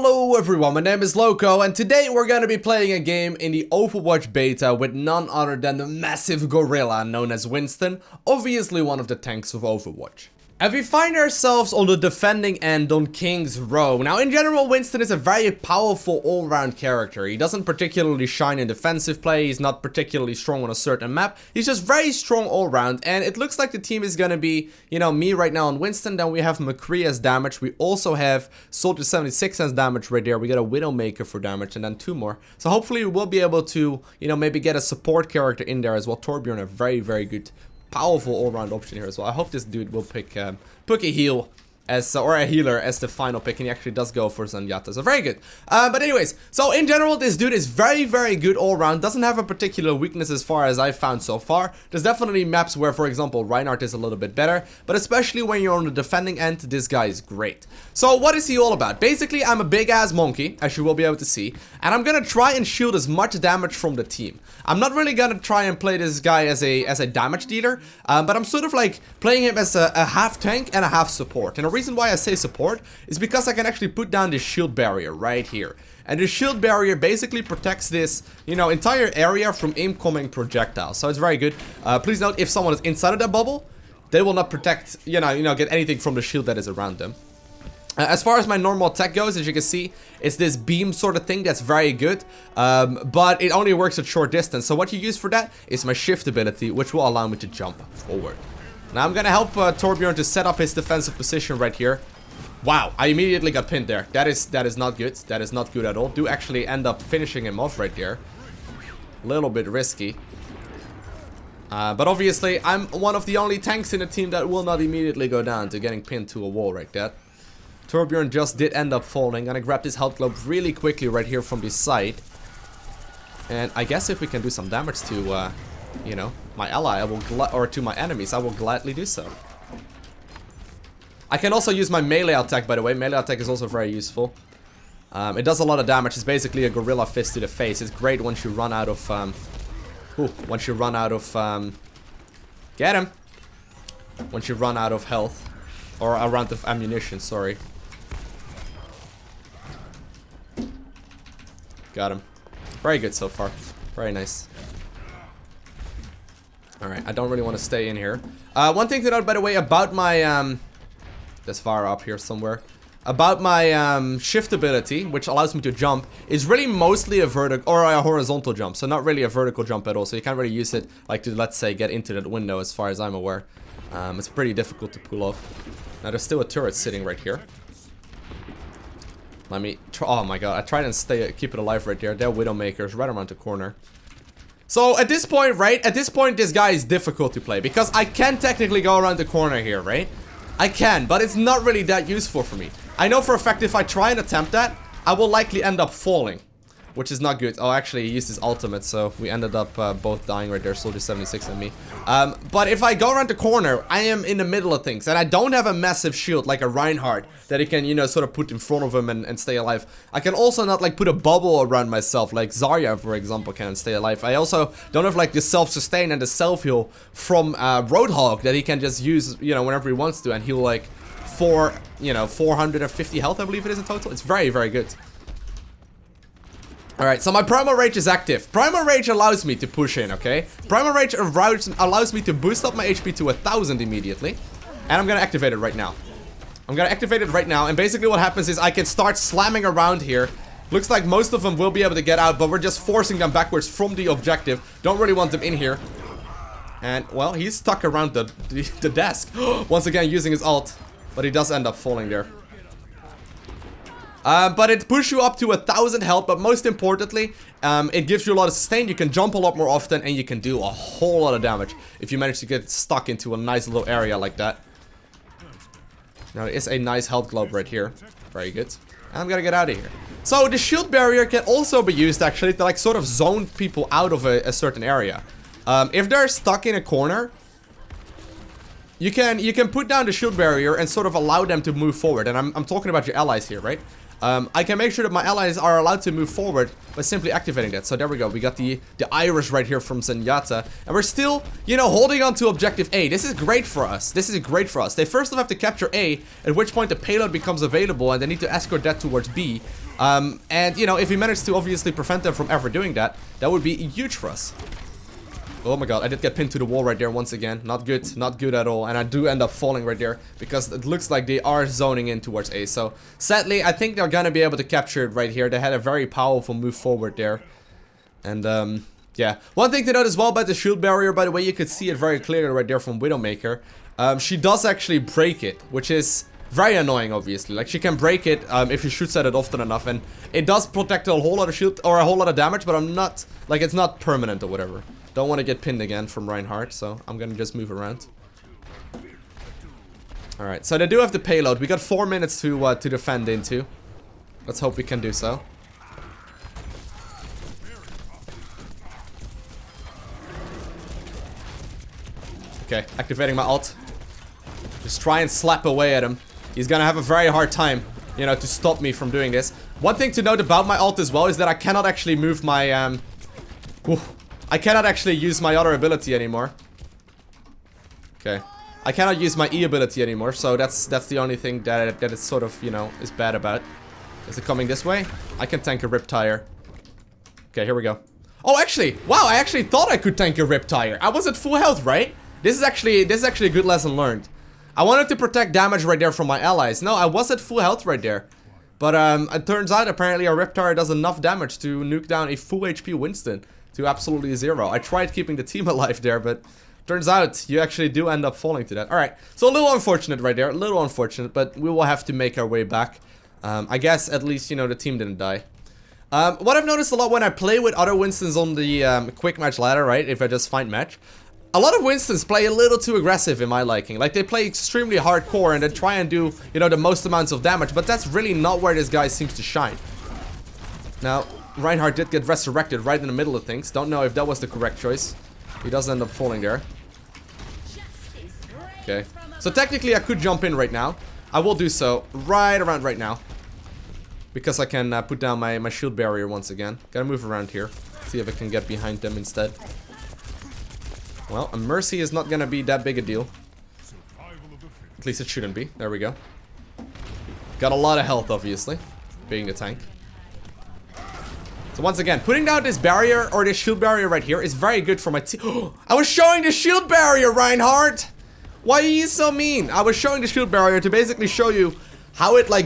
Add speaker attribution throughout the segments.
Speaker 1: Hello everyone, my name is Lowko, and today we're gonna be playing a game in the Overwatch beta with none other than the massive gorilla known as Winston, obviously one of the tanks of Overwatch. And we find ourselves on the defending end on King's Row. Now in general, Winston is a very powerful all-round character. He doesn't particularly shine in defensive play, he's not particularly strong on a certain map. He's just very strong all-round, and it looks like the team is gonna be, you know, me right now on Winston. Then we have McCree as damage, we also have Soldier 76 as damage right there, we got a Widowmaker for damage, and then two more. So hopefully we will be able to, you know, maybe get a support character in there as well. Torbjorn, a very good powerful all-round option here as well. I hope this dude will pick a heal as or a healer as the final pick, and he actually does go for Zenyatta, so very good. But anyways, so in general, this dude is very good all-round. Doesn't have a particular weakness as far as I've found so far. There's definitely maps where, for example, Reinhardt is a little bit better, but especially when you're on the defending end, this guy is great. So what is he all about? Basically, I'm a big-ass monkey, as you will be able to see, and I'm gonna try and shield as much damage from the team. I'm not really gonna try and play this guy as a damage dealer, but I'm sort of like playing him as a half tank and a half support. And the reason why I say support is because I can actually put down this shield barrier right here. And the shield barrier basically protects this, you know, entire area from incoming projectiles. So it's very good. Please note, if someone is inside of that bubble, they will not protect, you know, get anything from the shield that is around them. As far as my normal attack goes, as you can see, it's this beam sort of thing that's very good, but it only works at short distance. So what you use for that is my shift ability, which will allow me to jump forward. Now I'm gonna help Torbjorn to set up his defensive position right here. Wow, I immediately got pinned there. That is not good. That is not good at all. Do actually end up finishing him off right there. A little bit risky. But obviously, I'm one of the only tanks in the team that will not immediately go down to getting pinned to a wall like that. Torbjorn just did end up falling. Gonna grab this health globe really quickly right here from this side. And I guess if we can do some damage to, you know, my ally, I will or to my enemies, I will gladly do so. I can also use my melee attack, by the way. Melee attack is also very useful. It does a lot of damage. It's basically a gorilla fist to the face. It's great once you run out of, get him. Once you run out of health. Or a round of ammunition, sorry. Got him. Very good so far. Very nice. Alright, I don't really want to stay in here. One thing to note, by the way, about my, that's far up here somewhere. About my shift ability, which allows me to jump, is really mostly a vertical or a horizontal jump. So not really a vertical jump at all. So you can't really use it like to, let's say, get into that window as far as I'm aware. It's pretty difficult to pull off. Now there's still a turret sitting right here. Let me try. Oh my god, I tried and keep it alive right there. They're Widowmakers right around the corner. So at this point, right? At this point, this guy is difficult to play because I can technically go around the corner here, right? I can, but it's not really that useful for me. I know for a fact if I try and attempt that, I will likely end up falling, which is not good. Oh, actually, he used his ultimate, so we ended up both dying right there, Soldier 76 and me. But if I go around the corner, I am in the middle of things, and I don't have a massive shield like a Reinhardt that he can, you know, sort of put in front of him and stay alive. I can also not, like, put a bubble around myself, like Zarya, for example, can stay alive. I also don't have, like, the self-sustain and the self-heal from Roadhog that he can just use, you know, whenever he wants to, and he'll, like, 450 health, I believe it is in total. It's very good. Alright, so my Primal Rage is active. Primal Rage allows me to push in, okay? Primal Rage allows me to boost up my HP to 1000 immediately. And I'm gonna activate it right now. And basically what happens is I can start slamming around here. Looks like most of them will be able to get out, but we're just forcing them backwards from the objective. Don't really want them in here. And, well, he's stuck around the desk. Once again, using his ult. But he does end up falling there. But it pushes you up to 1000 health, but most importantly, it gives you a lot of sustain. You can jump a lot more often, and you can do a whole lot of damage if you manage to get stuck into a nice little area like that. Now, there is a nice health globe right here. Very good. And I'm gonna get out of here. So, the shield barrier can also be used, actually, to, like, sort of zone people out of a certain area. If they're stuck in a corner, you can put down the shield barrier and sort of allow them to move forward. And I'm talking about your allies here, right? I can make sure that my allies are allowed to move forward by simply activating that. So there we go. We got the iris right here from Zenyatta. And we're still, you know, holding on to objective A. This is great for us. This is great for us. They first have to capture A, at which point the payload becomes available and they need to escort that towards B. And, you know, if we manage to obviously prevent them from ever doing that, that would be huge for us. Oh my god, I did get pinned to the wall right there once again. Not good, not good at all. And I do end up falling right there because it looks like they are zoning in towards A. So sadly, I think they're gonna be able to capture it right here. They had a very powerful move forward there. And yeah. One thing to note as well about the shield barrier, by the way, you could see it very clearly right there from Widowmaker. She does actually break it, which is very annoying, obviously. Like, she can break it if she shoots at it often enough, and it does protect a whole lot of shield or a whole lot of damage, but I'm not, like, it's not permanent or whatever. Don't want to get pinned again from Reinhardt, so I'm gonna just move around. Alright, so they do have the payload. We got 4 minutes to defend into. Let's hope we can do so. Okay, activating my ult. Just try and slap away at him. He's gonna have a very hard time, you know, to stop me from doing this. One thing to note about my ult as well is that I cannot actually move my, I cannot actually use my other ability anymore. Okay. I cannot use my E ability anymore, so that's the only thing that is sort of, you know, is bad about it. Is it coming this way? I can tank a rip tire. Okay, here we go. Oh, actually, wow, I actually thought I could tank a rip tire. I was at full health, right? This is actually a good lesson learned. I wanted to protect damage right there from my allies. No, I was at full health right there. But it turns out apparently a rip tire does enough damage to nuke down a full HP Winston to absolutely 0. I tried keeping the team alive there, but turns out you actually do end up falling to that. Alright, so a little unfortunate right there, a little unfortunate, but we will have to make our way back. I guess at least, you know, the team didn't die. What I've noticed a lot when I play with other Winstons on the quick match ladder, right, if I just find match, a lot of Winstons play a little too aggressive in my liking. Like, they play extremely hardcore and they try and do, you know, the most amounts of damage, but that's really not where this guy seems to shine. Now, Reinhardt did get resurrected right in the middle of things. Don't know if that was the correct choice. He does end up falling there. Okay. So technically I could jump in right now. I will do so right around right now. Because I can put down my shield barrier once again. Gotta move around here. See if I can get behind them instead. Well, a mercy is not gonna be that big a deal. At least it shouldn't be. There we go. Got a lot of health, obviously. Being a tank. So once again, putting down this barrier, or this shield barrier right here, is very good for my team. I was showing the shield barrier, Reinhardt! Why are you so mean? I was showing the shield barrier to basically show you how it, like,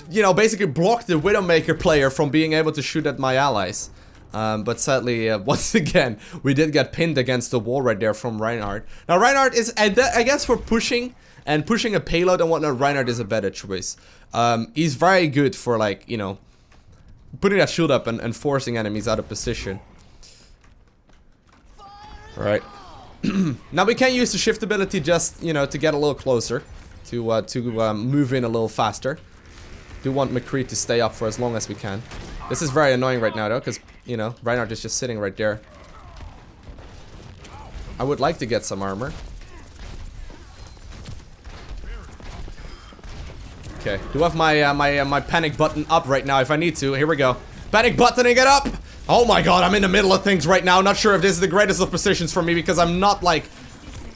Speaker 1: you know, basically blocked the Widowmaker player from being able to shoot at my allies. But sadly, once again, we did get pinned against the wall right there from Reinhardt. Now, Reinhardt is, I guess for pushing a payload and whatnot, Reinhardt is a better choice. He's very good for, like, you know, putting that shield up and forcing enemies out of position. Alright. Now we can use the shift ability just, you know, to get a little closer. To move in a little faster. Do want McCree to stay up for as long as we can. This is very annoying right now though, because, you know, Reinhardt is just sitting right there. I would like to get some armor. Okay, do have my my panic button up right now if I need to. Here we go. Panic buttoning it up! Oh my god, I'm in the middle of things right now. Not sure if this is the greatest of positions for me because I'm not like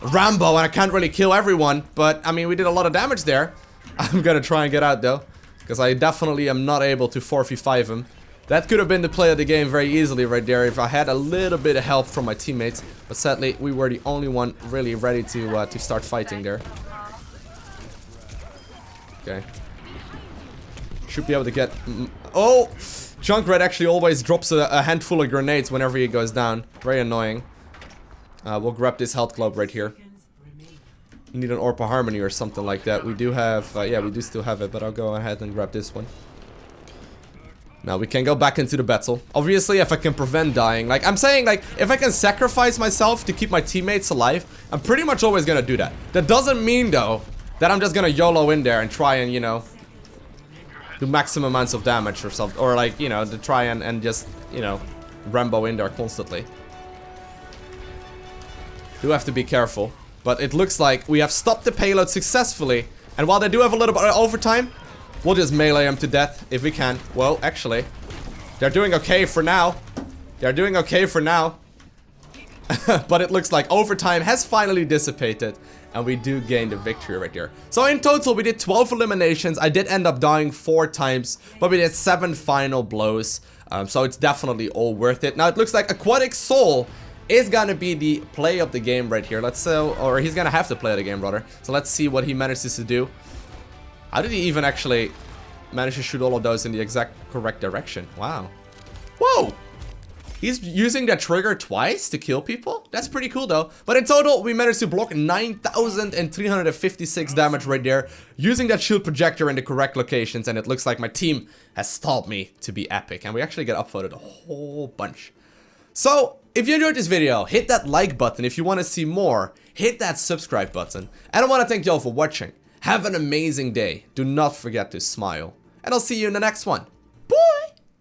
Speaker 1: Rambo and I can't really kill everyone. But, I mean, we did a lot of damage there. I'm gonna try and get out though. Because I definitely am not able to 4v5 him. That could have been the play of the game very easily right there if I had a little bit of help from my teammates. But sadly, we were the only one really ready to start fighting there. Okay. Should be able to get... Oh! Junkrat actually always drops a handful of grenades whenever he goes down. Very annoying. We'll grab this health globe right here. Need an Orb of Harmony or something like that. We do have... yeah, we do still have it, but I'll go ahead and grab this one. Now we can go back into the battle. Obviously, if I can prevent dying. Like, I'm saying, like, if I can sacrifice myself to keep my teammates alive, I'm pretty much always gonna do that. That doesn't mean, though, that I'm just gonna YOLO in there and try and, you know, do maximum amounts of damage or something. Or, like, you know, to try and just, you know, Rambo in there constantly. Do have to be careful. But it looks like we have stopped the payload successfully. And while they do have a little bit of overtime, We'll just melee them to death if we can. Well, actually, they're doing okay for now. They're doing okay for now. But it looks like overtime has finally dissipated. And we do gain the victory right there. So in total, we did 12 eliminations. I did end up dying 4 times, but we did 7 final blows. So it's definitely all worth it. Now it looks like Aquatic Soul is gonna be the play of the game right here. Let's or he's gonna have to play the game, brother. So let's see what he manages to do. How did he even actually manage to shoot all of those in the exact correct direction? Wow. Whoa! He's using that trigger twice to kill people? That's pretty cool though. But in total, we managed to block 9,356 damage right there, using that shield projector in the correct locations, and it looks like my team has stalled me to be epic. And we actually get upvoted a whole bunch. So, if you enjoyed this video, hit that like button. If you want to see more, hit that subscribe button. And I want to thank you all for watching. Have an amazing day. Do not forget to smile. And I'll see you in the next one.